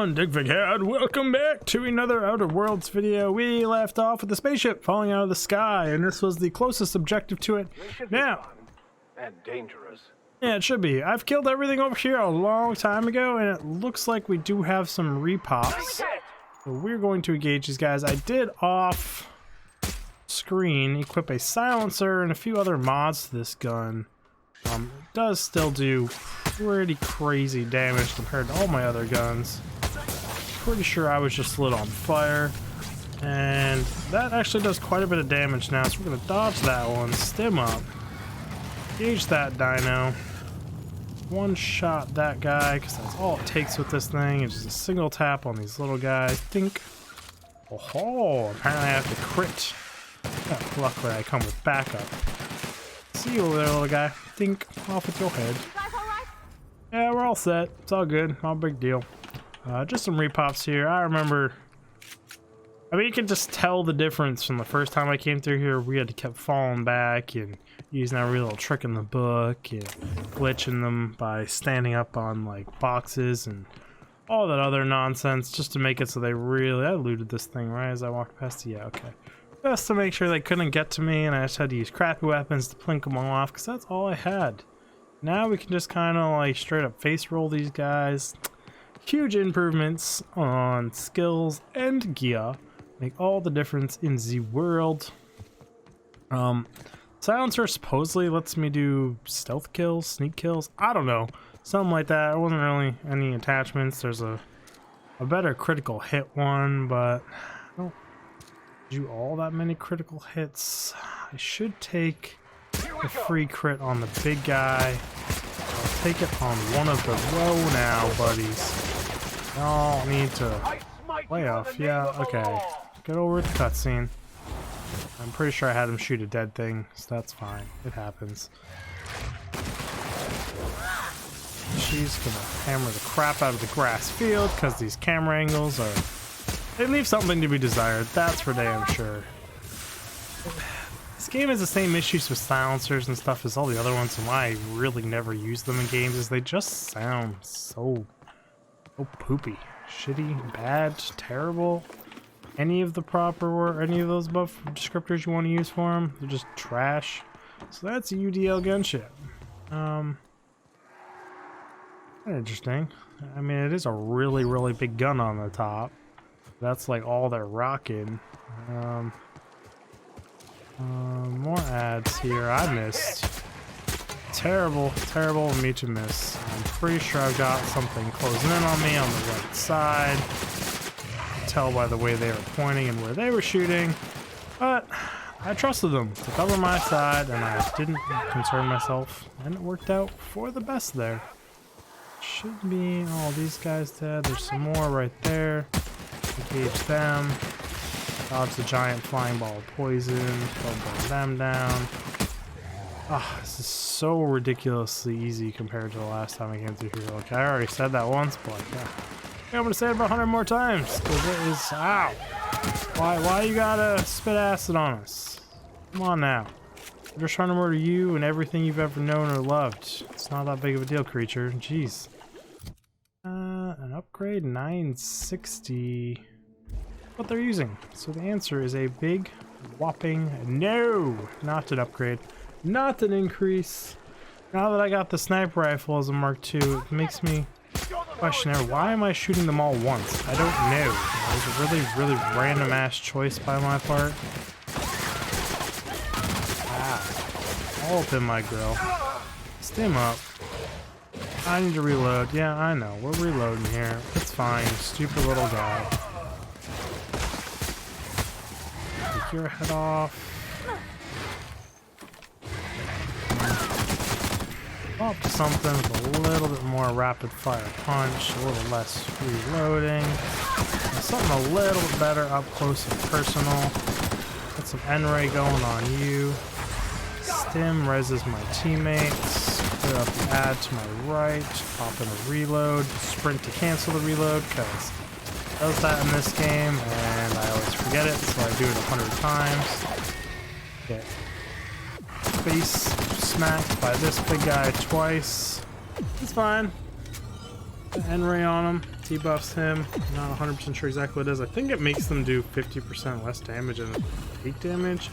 everyone, Digvig here, and welcome back to another Outer Worlds video. We left off with the spaceship falling out of the sky, and this was the closest objective to it. Now, and dangerous. Yeah, it should be. I've killed everything over here a long time ago, and it looks like we do have some repops. So we're going to engage these guys. I did off screen equip a silencer and a few other mods to this gun. It does still do pretty crazy damage compared to all my other guns. Pretty sure I was just lit on fire, and that actually does quite a bit of damage now, so we're gonna dodge that one, stim up, engage that dino, one shot that guy, because that's all it takes with this thing. It's just a single tap on these little guys. Think. Oh, apparently I have to crit. Yeah, luckily I come with backup. See you over there, little guy. Think. Off with your head. Yeah, we're all set. It's all good. Not a big deal. Just some repops here. I remember... I mean, you can just tell the difference from the first time I came through here. We had to keep falling back and using every little trick in the book and glitching them by standing up on, like, boxes and all that other nonsense just to make it so they really... I looted this thing right as I walked past it. Yeah, okay. Just to make sure they couldn't get to me, and I just had to use crappy weapons to plink them all off, because that's all I had. Now we can just kind of like straight up face roll these guys. Huge improvements on skills and gear make all the difference in the world. Silencer supposedly lets me do stealth kills, sneak kills. I don't know, something like that. There wasn't really any attachments. There's a better critical hit one, but I don't do all that many critical hits. I should take a free crit on the big guy. I'll take it on one of the whoa now buddies. Y'all need to way off. Yeah, okay. Get over with the cutscene. I'm pretty sure I had him shoot a dead thing, so that's fine. It happens. She's gonna hammer the crap out of the grass field because these camera angles are... they leave something to be desired, that's for damn sure. This game has the same issues with silencers and stuff as all the other ones, and why I really never use them in games is they just sound so poopy. Shitty, bad, terrible. Any of the proper or any of those above descriptors you want to use for them, they're just trash. So that's a UDL gunship. Interesting. I mean, it is a really, really big gun on the top. That's like all they're rocking. More ads here. I missed. Terrible of me to miss. I'm pretty sure I've got something closing in on me on the right side. I can tell by the way they were pointing and where they were shooting. But I trusted them to cover my side, and I didn't concern myself. And it worked out for the best there. Should be all these guys dead. There's some more right there. Engage them. Dodge the giant flying ball of poison. Burn them down. Ah, this is so ridiculously easy compared to the last time I came through here. Like, I already said that once, but I'm gonna say it about 100 more times because it is... ow! Why you gotta spit acid on us? Come on now. I'm just trying to murder you and everything you've ever known or loved. It's not that big of a deal, creature. Jeez. An upgrade 960. What they're using. So the answer is a big whopping no. Not an upgrade. Not an increase. Now that I got the sniper rifle as a Mark II, it makes me question why am I shooting them all once? I don't know. It was a really random ass choice by my part. Ah. All up in my grill. Stim up. I need to reload. Yeah, I know. We're reloading here. It's fine. Stupid little guy. Take your head off. Up to something with a little bit more rapid fire punch, a little less reloading. And something a little bit better up close and personal. Got some N-ray going on you. Stim reses my teammates. Clear up the ad to my right. Pop in a reload. Sprint to cancel the reload because it does that in this game and I always forget it, so I do it 100 times. Okay. Face smacked by this big guy twice. It's fine. N-ray on him. debuffs him. Not 100% sure exactly what it is. I think it makes them do 50% less damage and take damage.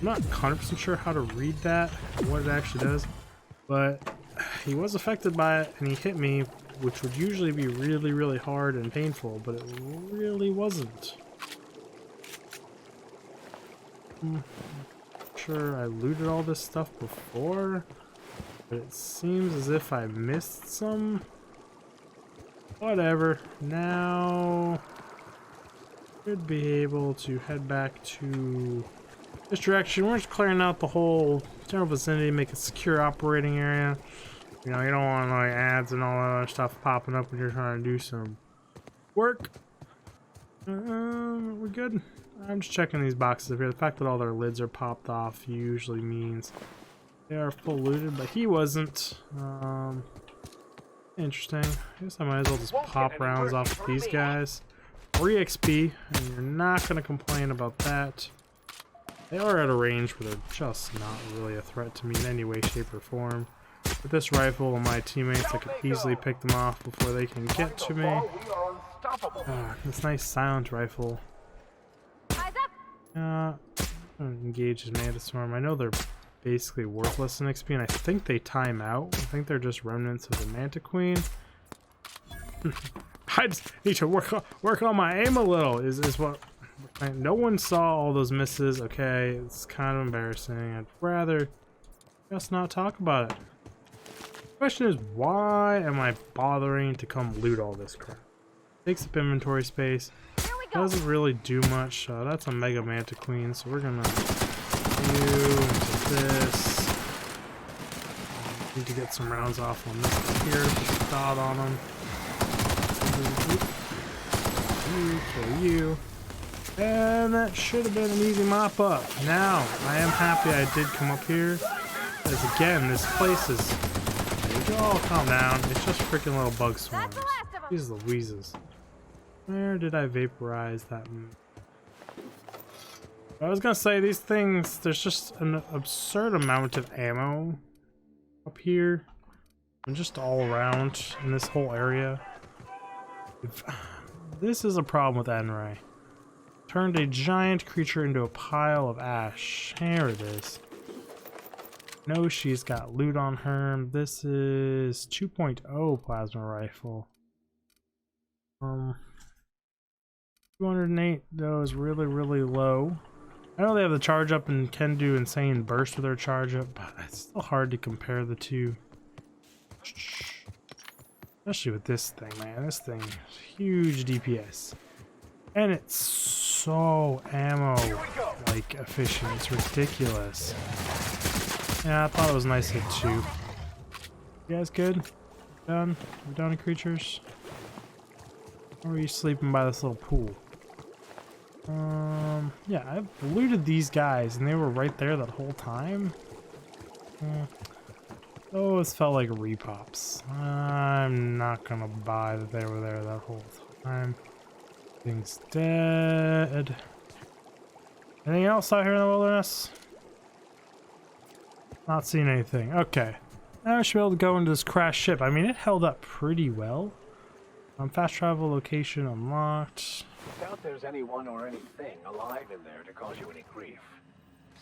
I'm not 100% sure how to read that, what it actually does, but he was affected by it and he hit me, which would usually be really, really hard and painful, but it really wasn't. Sure, I looted all this stuff before, but it seems as if I missed some. Whatever. Now should be able to head back to this direction. We're just clearing out the whole general vicinity, make a secure operating area. You know, you don't want like ads and all that other stuff popping up when you're trying to do some work. We're good. I'm just checking these boxes up here. The fact that all their lids are popped off usually means they are full looted, but he wasn't. Interesting. I guess I might as well just pop rounds off of these guys. 3 XP, and you're not going to complain about that. They are at a range where they're just not really a threat to me in any way, shape, or form. With this rifle and my teammates, I could easily pick them off before they can get to me. This nice silent rifle. Engage his Mandastorm. I know they're basically worthless in XP, and I think they time out. I think they're just remnants of the Manta Queen. I just need to work on my aim a little. Is what. No one saw all those misses. Okay, it's kind of embarrassing. I'd rather just not talk about it. The question is, why am I bothering to come loot all this crap? Takes up inventory space. Doesn't really do much. That's a Mega Manta Queen, so we're gonna do into this. Need to get some rounds off on this here. Just a dot on them. Kill you. And that should have been an easy mop up. Now, I am happy I did come up here. Because again, this place is... There you go, calm down. It's just freaking little bug swarms. These Louises. Where did I vaporize that? I was gonna say, these things, there's just an absurd amount of ammo up here. And just all around in this whole area. This is a problem with Enray. Turned a giant creature into a pile of ash. Here it is. No, she's got loot on her. This is 2.0 plasma rifle. 208 though is really, really low. I know they have the charge up and can do insane bursts with their charge up, but it's still hard to compare the two. Especially with this thing, man. This thing is huge DPS. And it's so ammo like efficient. It's ridiculous. Yeah, I thought it was a nice hit too. You guys good? Done? We done, creatures? Or are you sleeping by this little pool? Yeah, I've looted these guys and they were right there that whole time. Oh, it felt like repops. I'm not gonna buy that they were there that whole time. Thing's dead. Anything else out here in the wilderness? Not seeing anything. Okay. Now I should be able to go into this crashed ship. I mean, it held up pretty well. Fast travel location unlocked. Doubt there's anyone or anything alive in there to cause you any grief.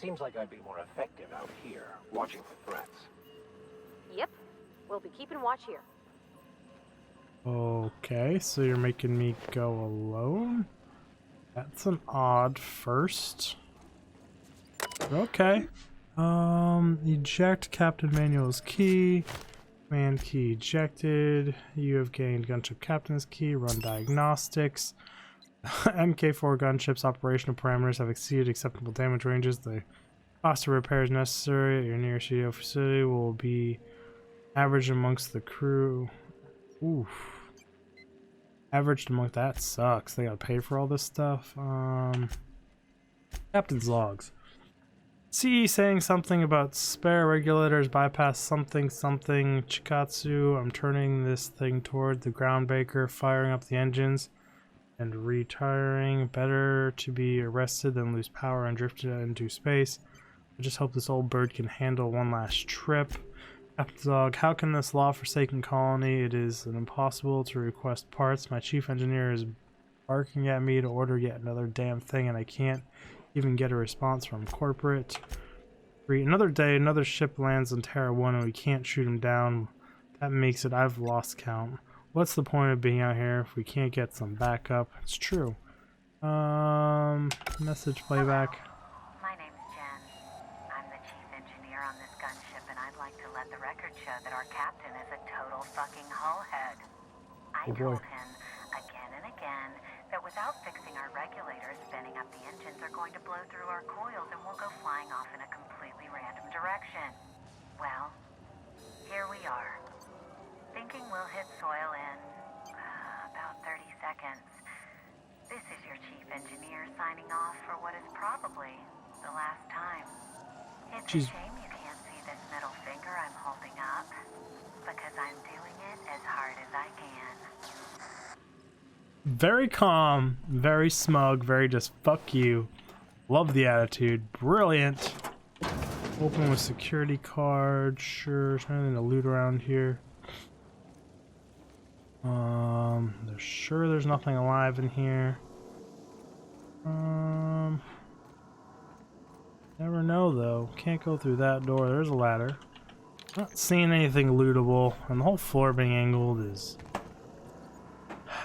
Seems like I'd be more effective out here, watching for threats. Yep. We'll be keeping watch here. Okay, so you're making me go alone? That's an odd first. Okay. Eject Captain Manual's key. Command key ejected. You have gained gunship captain's key. Run diagnostics. MK4 gunship's operational parameters have exceeded acceptable damage ranges. The cost of repairs necessary at your nearest CDO facility will be averaged amongst the crew. Oof. Averaged amongst that sucks. They gotta pay for all this stuff. Captain's logs. CE saying something about spare regulators bypass something Chikatsu. I'm turning this thing toward the groundbreaker, firing up the engines and retiring. Better to be arrested than lose power and drifted into space. I just hope this old bird can handle one last trip. Captain Dog, how can this law-forsaken colony? It is impossible to request parts. My chief engineer is barking at me to order yet another damn thing, and I can't even get a response from corporate. Another day, another ship lands on Terra 1 and we can't shoot him down. That makes it, I've lost count. What's the point of being out here if we can't get some backup? It's true. Message playback. My name's Jen. I'm the chief engineer on this gunship, and I'd like to let the record show that our captain is a total fucking hullhead. I told him again and again that without fixing our regulators, spinning up the engines are going to blow through our coils and we'll go flying off in a completely random direction. Well, here we are. Thinking we'll hit soil in about 30 seconds. This is your chief engineer signing off for what is probably the last time. It's a shame you can't see this middle finger I'm holding up, because I'm doing it as hard as I can. Very calm, very smug, very just fuck you. Love the attitude. Brilliant. Open with security card. Sure, there's nothing to loot around here. There's nothing alive in here. Never know though. Can't go through that door. There's a ladder. Not seeing anything lootable, and the whole floor being angled is...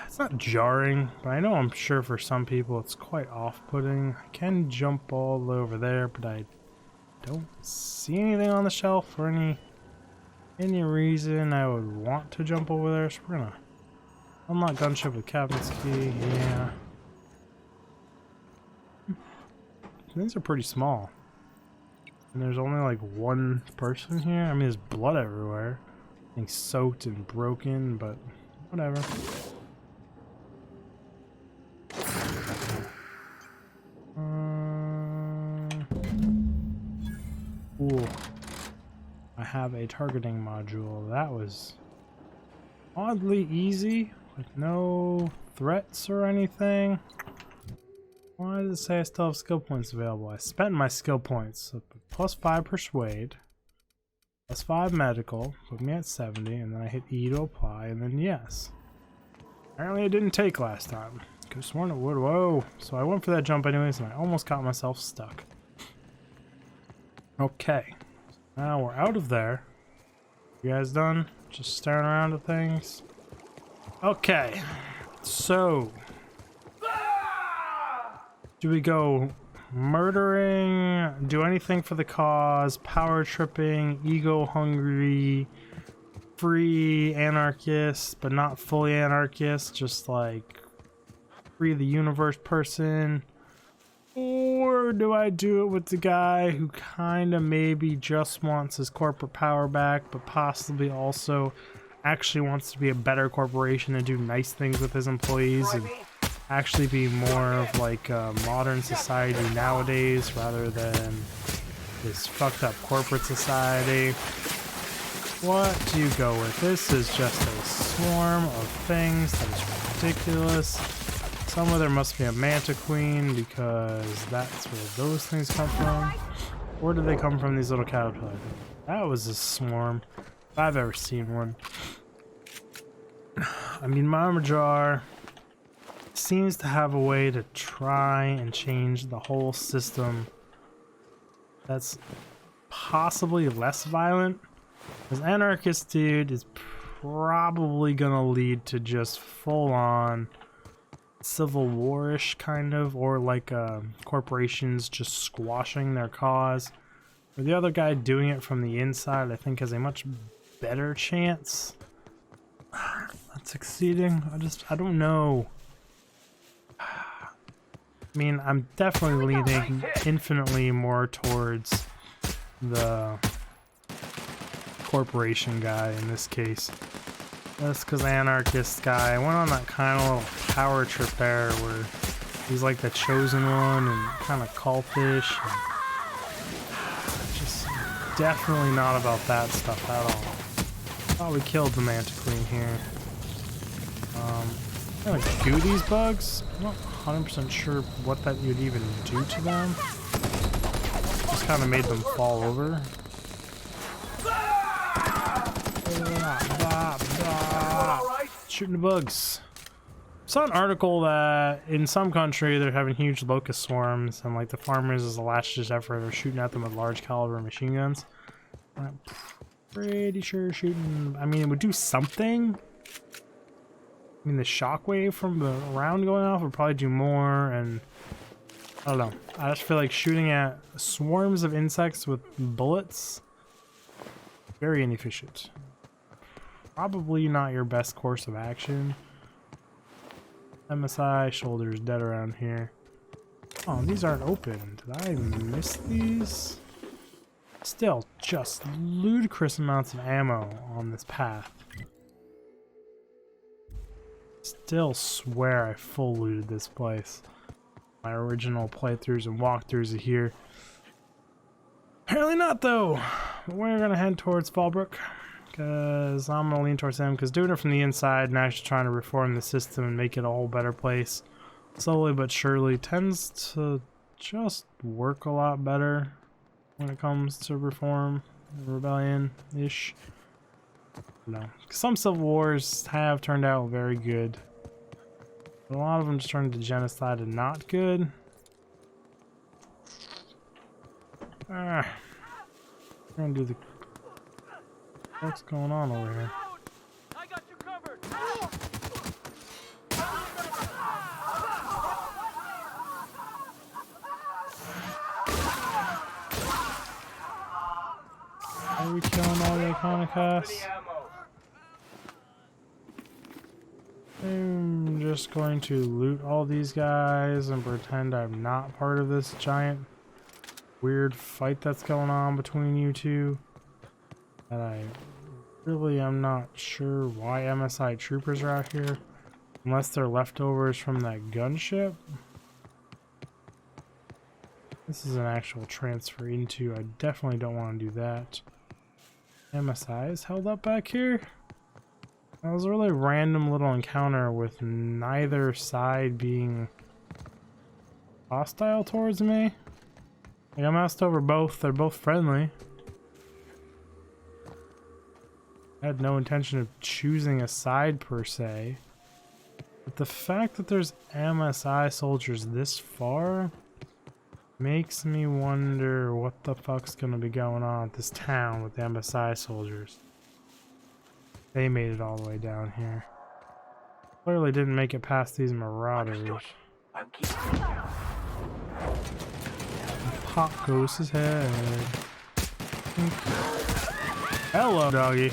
It's not jarring, but I know I'm sure for some people it's quite off-putting. I can jump all the way over there, but I don't see anything on the shelf for any reason I would want to jump over there, so we're gonna unlock gunship with captain's key. Yeah. These are pretty small. And there's only like one person here. I mean, there's blood everywhere. Things soaked and broken, but whatever. Cool. I have a targeting module. That was oddly easy, with no threats or anything. Why does it say I still have skill points available? I spent my skill points. So +5 persuade, +5 medical, put me at 70, and then I hit E to apply, and then yes. Apparently it didn't take last time. Could have sworn it would. Whoa! So I went for that jump anyways, and I almost got myself stuck. Okay. Now we're out of there. You guys done? Just staring around at things? Okay. So... do we go murdering, do anything for the cause, power tripping, ego hungry, free anarchist, but not fully anarchist, just like free the universe person? Or do I do it with the guy who kind of maybe just wants his corporate power back, but possibly also actually wants to be a better corporation and do nice things with his employees and actually be more of like a modern society nowadays rather than this fucked up corporate society? What do you go with? This is just a swarm of things that is ridiculous. Somewhere there must be a manta queen because that's where those things come from. Where do they come from, these little caterpillars? That was a swarm if I've ever seen one. I mean, Mama Jar seems to have a way to try and change the whole system that's possibly less violent. This anarchist dude is probably gonna lead to just full-on civil war-ish kind of, or like corporations just squashing their cause. Or the other guy doing it from the inside, I think, has a much better chance at succeeding. I don't know. I mean, I'm definitely leaning infinitely more towards the corporation guy in this case. That's because the anarchist guy went on that kind of little power trip there where he's like the chosen one and kind of cultish. And just definitely not about that stuff at all. Thought we killed the Manta Queen here. Kind of do these bugs? I'm not 100% sure what that would even do to them. Just kind of made them fall over. Shooting the bugs. Saw an article that in some country they're having huge locust swarms, and like the farmers, as a last ditch effort, are shooting at them with large caliber machine guns. I'm pretty sure shooting, I mean, it would do something. I mean, the shockwave from the round going off would probably do more, and I don't know. I just feel like shooting at swarms of insects with bullets, very inefficient. Probably not your best course of action. MSI shoulders dead around here. Oh, these aren't open. Did I miss these? Still, just ludicrous amounts of ammo on this path. Still swear I full looted this place. My original playthroughs and walkthroughs are here. Apparently not, though. We're gonna head towards Fallbrook, because I'm gonna lean towards them, because doing it from the inside and actually trying to reform the system and make it a whole better place, slowly but surely, tends to just work a lot better when it comes to reform, rebellion-ish. No, some civil wars have turned out very good. A lot of them just turned to genocide and not good. We're gonna do the... What's going on over here? I got you covered. Are we killing all the iconoclasts? I'm just going to loot all these guys and pretend I'm not part of this giant weird fight that's going on between you two. And I really am not sure why MSI troopers are out here, unless they're leftovers from that gunship. This is an actual transfer into. I definitely don't want to do that. MSI is held up back here. That was a really random little encounter with neither side being hostile towards me. Like, I moused over both. They're both friendly. I had no intention of choosing a side per se. But the fact that there's MSI soldiers this far makes me wonder what the fuck's gonna be going on at this town with the MSI soldiers. They made it all the way down here. Clearly didn't make it past these marauders. Pop goes his head. Hello, doggy.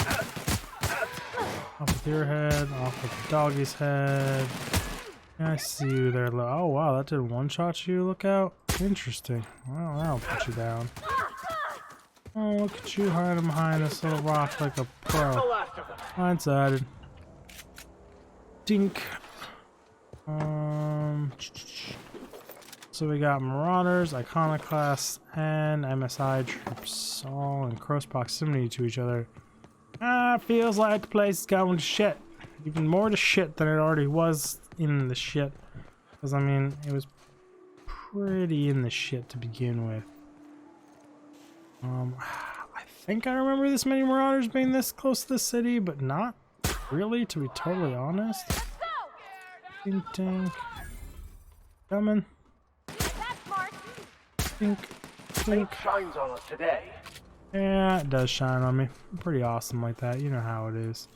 Off with your head, off with the doggy's head. I see you there. Oh wow, that did one shot you. Look out. Interesting. Well, that'll put you down. Oh, look at you hiding behind this little rock like a pro. Blindsided. Dink. So we got Marauders, Iconoclasts, and MSI troops all in close proximity to each other. Feels like the place is going to shit. Even more to shit than it already was in the shit. Because, I mean, it was pretty in the shit to begin with. I think I remember this many Marauders being this close to the city, but not really, to be totally honest. Dink, dink. Coming. Dink, dink. Shines on us today. Yeah, it does shine on me. I'm pretty awesome like that. You know how it is.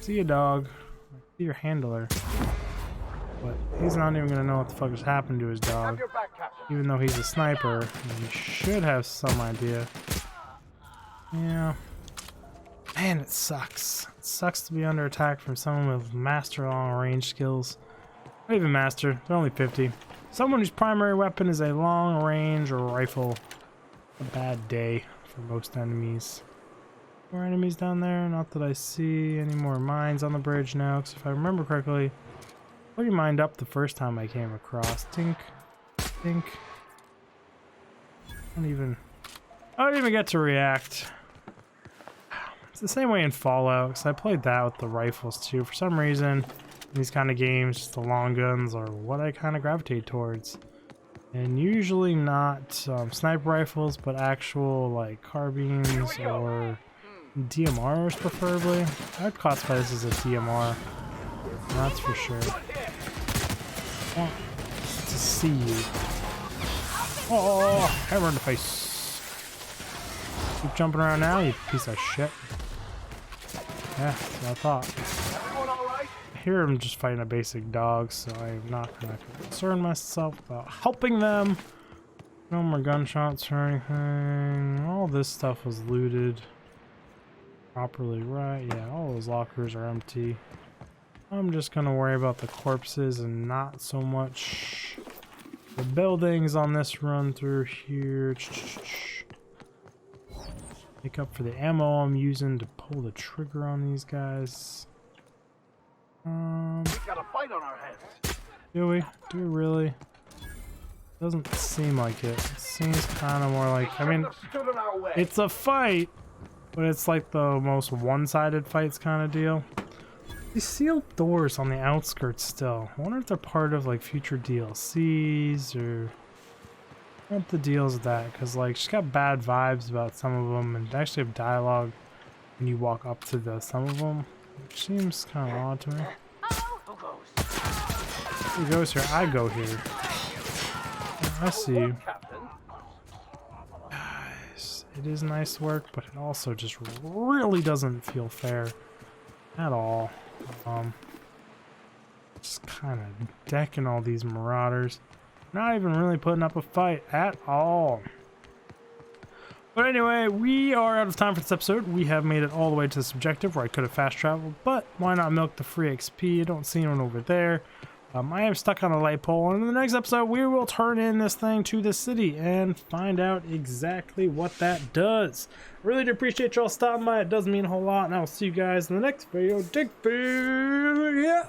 See you, dog. See your handler. But he's not even gonna know what the fuck has happened to his dog. Even though he's a sniper, he should have some idea. Yeah. Man, it sucks. It sucks to be under attack from someone with master long range skills. Not even master, they're only 50. Someone whose primary weapon is a long range rifle. A bad day for most enemies. More enemies down there? Not that I see any more mines on the bridge now, because if I remember correctly, I already mined up the first time I came across. Tink. Tink. I don't even get to react. It's the same way in Fallout, because I played that with the rifles too. For some reason, in these kind of games, just the long guns are what I kind of gravitate towards. And usually not sniper rifles, but actual like carbines or DMRs preferably. I'd classify this as a DMR. That's for sure. I want to see you. Oh, hammer in the face. Keep jumping around now, you piece of shit. Yeah, that's what I thought. Everyone all right? I hear him just fighting a basic dog, so I'm not gonna concern myself about helping them. No more gunshots or anything. All this stuff was looted properly, right? Yeah, all those lockers are empty. I'm just gonna worry about the corpses and not so much the buildings on this run through here. Make up for the ammo I'm using to pull the trigger on these guys. We got a fight on our hands. Do we? Do we really? Doesn't seem like it. It seems kind of more like, I mean, Stood in our way. it's a fight, but it's like the most one-sided fights kind of deal. These sealed doors on the outskirts still. I wonder if they're part of like future DLCs or what the deals with that, because like she's got bad vibes about some of them, and they actually have dialogue when you walk up to some of them, which seems kind of odd to me. Who goes here? I go here. I see you. Guys, it is nice work, but it also just really doesn't feel fair at all. Just kind of decking all these marauders. Not even really putting up a fight at all. But anyway, we are out of time for this episode. We have made it all the way to this objective where I could have fast traveled, but why not milk the free XP? I don't see anyone over there. I am stuck on a light pole, and in the next episode we will turn in this thing to the city and find out exactly what that does. Really do appreciate y'all stopping by. It does mean a whole lot, and I will see you guys in the next video. Dig, yeah.